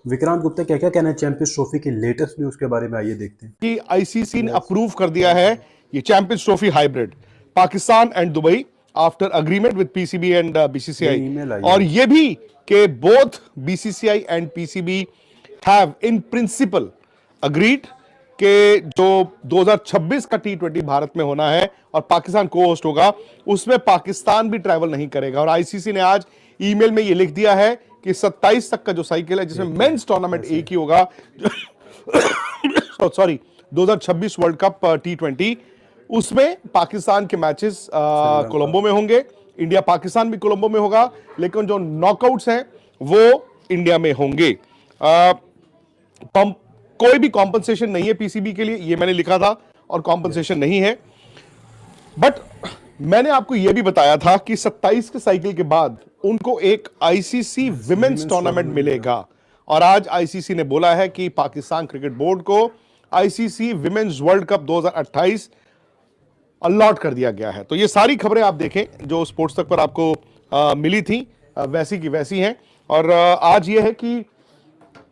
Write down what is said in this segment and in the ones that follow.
विक्रांत गुप्ता क्या क्या कहना है चैंपियंस ट्रॉफी की लेटेस्ट न्यूज के बारे में, आइए देखते हैं। कि आईसीसी ने अप्रूव कर दिया है ये champions trophy hybrid Pakistan and Dubai after agreement with PCB and ये बीसीसीआई। ईमेल आई और है। ये भी कि both BCCI and PCB have in principle agreed कि जो 2026 का टी20 भारत में होना है और पाकिस्तान को होस्ट होगा, उसमें पाकिस्तान भी ट्रैवल नहीं करेगा। और आईसीसी ने आज ईमेल में ये लिख दिया है कि 27 तक का जो साइकिल है, जिसमें मेंस टूर्नामेंट एक ही होगा, सॉरी 2026 वर्ल्ड कप टी20, उसमें पाकिस्तान के मैचेस श्रीलंका। कोलंबो में होंगे। इंडिया पाकिस्तान भी कोलंबो में होगा, लेकिन जो नॉकआउट्स हैं वो इंडिया में होंगे। कोई भी कॉम्पनसेशन नहीं है पीसीबी के लिए, ये मैंने लिखा था, और कॉम्पनसेशन नहीं है। बट मैंने आपको यह भी बताया था कि 27 के साइकिल के बाद उनको एक आईसीसी विमेंस टूर्नामेंट मिलेगा। और आज आईसीसी ने बोला है कि पाकिस्तान क्रिकेट बोर्ड को ICC women's world cup 2028 allot कर दिया गया है। तो ये सारी खबरें आप देखें जो स्पोर्ट्स तक पर आपको मिली थी, वैसी की वैसी हैं। और आज ये है कि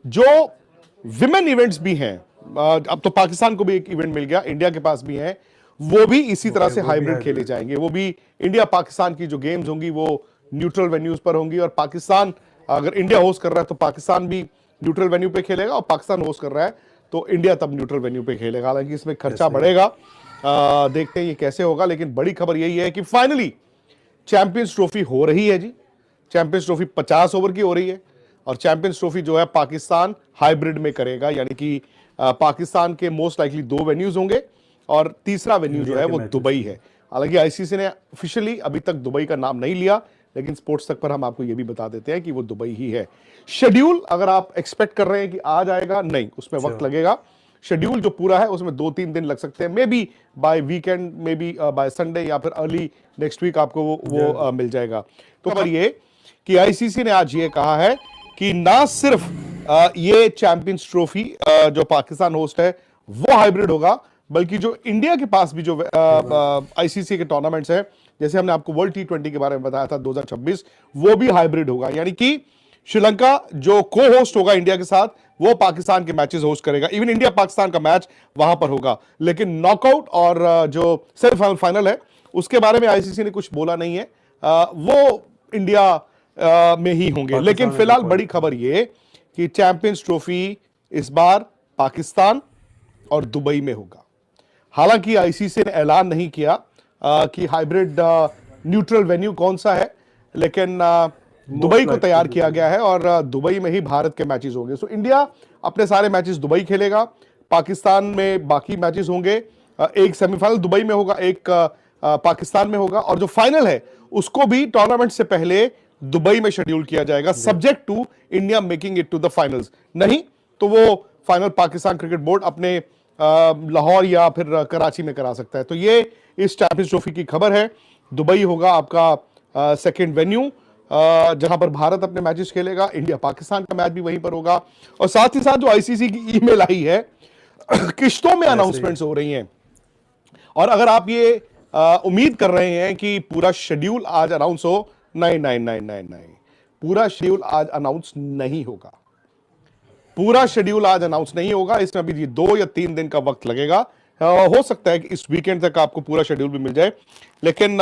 जो विमेन इवेंट्स भी हैं, अब तो पाकिस्तान को भी एक इवेंट मिल गया, इंडिया के पास भी है, वो भी इसी तरह से हाइब्रिड खेले जाएंगे। वो भी इंडिया पाकिस्तान की जो गेम्स होंगी वो न्यूट्रल वेन्यूज पर होंगी। और पाकिस्तान, अगर इंडिया होस्ट कर रहा है तो पाकिस्तान भी न्यूट्रल वेन्यू पे खेलेगा, और पाकिस्तान होस्ट कर रहा है तो इंडिया तब न्यूट्रल वेन्यू पे खेलेगा। हालांकि इसमें खर्चा बढ़ेगा, देखते हैं ये कैसे होगा। लेकिन बड़ी खबर यही है कि फाइनली चैंपियंस ट्रॉफी हो रही है जी। चैंपियंस ट्रॉफी 50 ओवर की हो रही है, और चैंपियंस ट्रॉफी जो है पाकिस्तान हाइब्रिड में करेगा, यानी कि पाकिस्तान के मोस्ट लाइकली 2 वेन्यूज होंगे और तीसरा वेन्यू जो है वो दुबई है। हालांकि आईसीसी ने ऑफिशियली अभी तक दुबई का नाम नहीं लिया, लेकिन स्पोर्ट्स तक पर हम आपको यह भी बता देते हैं कि वो दुबई ही है। शेड्यूल अगर आप एक्सपेक्ट कर रहे हैं कि आ जाएगा, नहीं, उसमें वक्त लगेगा। शेड्यूल जो पूरा है उसमें 2-3 दिन लग सकते हैं, maybe by weekend, maybe by Sunday, या फिर अर्ली नेक्स्ट वीक आपको वो मिल जाएगा। तो खबर ये कि आईसीसी ने आज ये कहा है कि ना सिर्फ ये चैंपियंस ट्रॉफी जो पाकिस्तान होस्ट है वो हाइब्रिड होगा, बल्कि जो इंडिया के पास भी जो आईसीसी के टूर्नामेंट्स हैं, जैसे हमने आपको वर्ल्ड टी20 के बारे में बताया था 2026, वो भी हाइब्रिड होगा। यानी कि श्रीलंका जो को होस्ट होगा इंडिया के साथ, वो पाकिस्तान के मैचेस होस्ट करेगा। इवन इंडिया पाकिस्तान का मैच वहां पर होगा, लेकिन नॉकआउट और जो सेमीफाइनल फाइनल है उसके बारे में आईसीसी ने कुछ बोला नहीं है, वो इंडिया में ही होंगे। लेकिन फिलहाल बड़ी खबर ये कि चैंपियंस ट्रॉफी इस बार पाकिस्तान और दुबई में होगा। हालांकि आईसीसी ने ऐलान नहीं किया कि हाइब्रिड न्यूट्रल वेन्यू कौन सा है, लेकिन दुबई को तैयार किया गया है और दुबई में ही भारत के मैचेस होंगे। सो इंडिया अपने सारे मैचेस दुबई खेलेगा, पाकिस्तान में बाकी मैचेस होंगे। एक सेमीफाइनल दुबई में होगा, एक पाकिस्तान में होगा, और जो फाइनल है उसको भी टूर्नामेंट से पहले दुबई में शेड्यूल किया जाएगा, subject to India making it to the finals. नहीं तो वो फाइनल पाकिस्तान क्रिकेट बोर्ड अपने लाहौर या फिर कराची में करा सकता है। तो ये इस चैंपियंस ट्रॉफी की खबर है। दुबई होगा आपका सेकंड वेन्यू, जहां पर भारत अपने मैचेस खेलेगा। इंडिया पाकिस्तान का मैच भी वहीं पर होगा। और साथ ही साथ जो आईसीसी की ईमेल आई है, किश्तों में अनाउंसमेंट्स हो रही हैं। और अगर आप ये उम्मीद कर रहे हैं कि पूरा शेड्यूल आज अनाउंस हो, नहीं नहीं नहीं नहीं नहीं, पूरा शेड्यूल आज अनाउंस नहीं होगा। पूरा शेड्यूल आज अनाउंस नहीं होगा, इसमें अभी 2 या 3 दिन का वक्त लगेगा। हो सकता है कि इस वीकेंड तक आपको पूरा शेड्यूल भी मिल जाए। लेकिन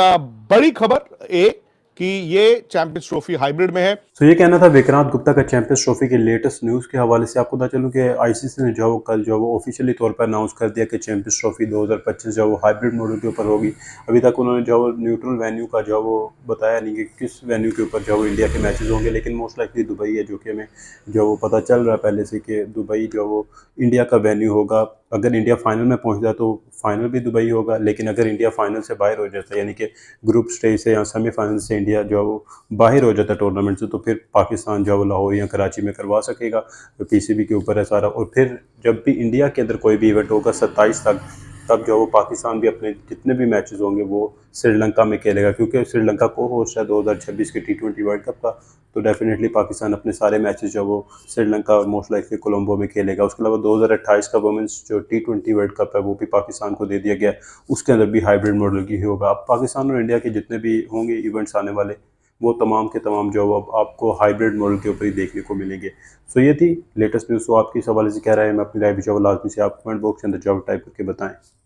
बड़ी खबर कि ये चैंपियंस ट्रॉफी हाइब्रिड में है। तो ये कहना था विक्रांत गुप्ता का चैंपियंस ट्रॉफी के लेटेस्ट न्यूज़ के हवाले से। आपको बता चलूं कि आईसीसी ने जो कल जो वो ऑफिशियली तौर पर अनाउंस कर दिया कि चैंपियंस ट्रॉफी 2025 जो वो हाइब्रिड मॉडल के ऊपर होगी। अभी तक उन्होंने जो न्यूट्रल वेन्यू का जो वो बताया नहीं कि किस वेन्यू के ऊपर जो वो इंडिया के मैचेस होंगे, लेकिन मोस्ट लाइकली दुबई है, जो कि हमें जो वो पता चल रहा है पहले से कि दुबई जो वो इंडिया का वेन्यू होगा। अगर इंडिया फाइनल में पहुँच जाए तो फाइनल भी दुबई होगा, लेकिन अगर इंडिया फाइनल से बाहर हो जाता है, यानी कि ग्रुप स्टेज से या सेमीफाइनल से इंडिया जो वो बाहर हो जाता है टूर्नामेंट से, तो फिर पाकिस्तान जो वो लाहौर या कराची में करवा सकेगा। तो पीसीबी के ऊपर है सारा। और फिर जब भी इंडिया के अंदर कोई भी इवेंट होगा 27 तक, तब जो वो पाकिस्तान भी अपने जितने भी मैचेस होंगे वो श्रीलंका में खेलेगा, क्योंकि श्रीलंका को होस्ट है 2026 के टी20 वर्ल्ड कप का। तो डेफिनेटली पाकिस्तान अपने सारे मैचेस जो वो श्रीलंका और मोस्ट लाइकली कोलंबो में खेलेगा। उसके अलावा 2028 का वुमेंस जो टी20 वर्ल्ड कप है वो भी पाकिस्तान को दे दिया गया, उसके अंदर भी हाइब्रिड मॉडल की ही होगा। अब पाकिस्तान और इंडिया के जितने भी होंगे इवेंट्स आने वाले, वो तमाम के तमाम जो अब आपको हाइब्रिड मॉडल के ऊपर ही देखने को मिलेंगे। सो ये थी लेटेस्ट न्यूज़। तो आपकी इस हवाले से क्या राय है, मैं अपनी राय भी जो लाजमी से आप कमेंट बॉक्स के अंदर जवाब टाइप करके बताएं।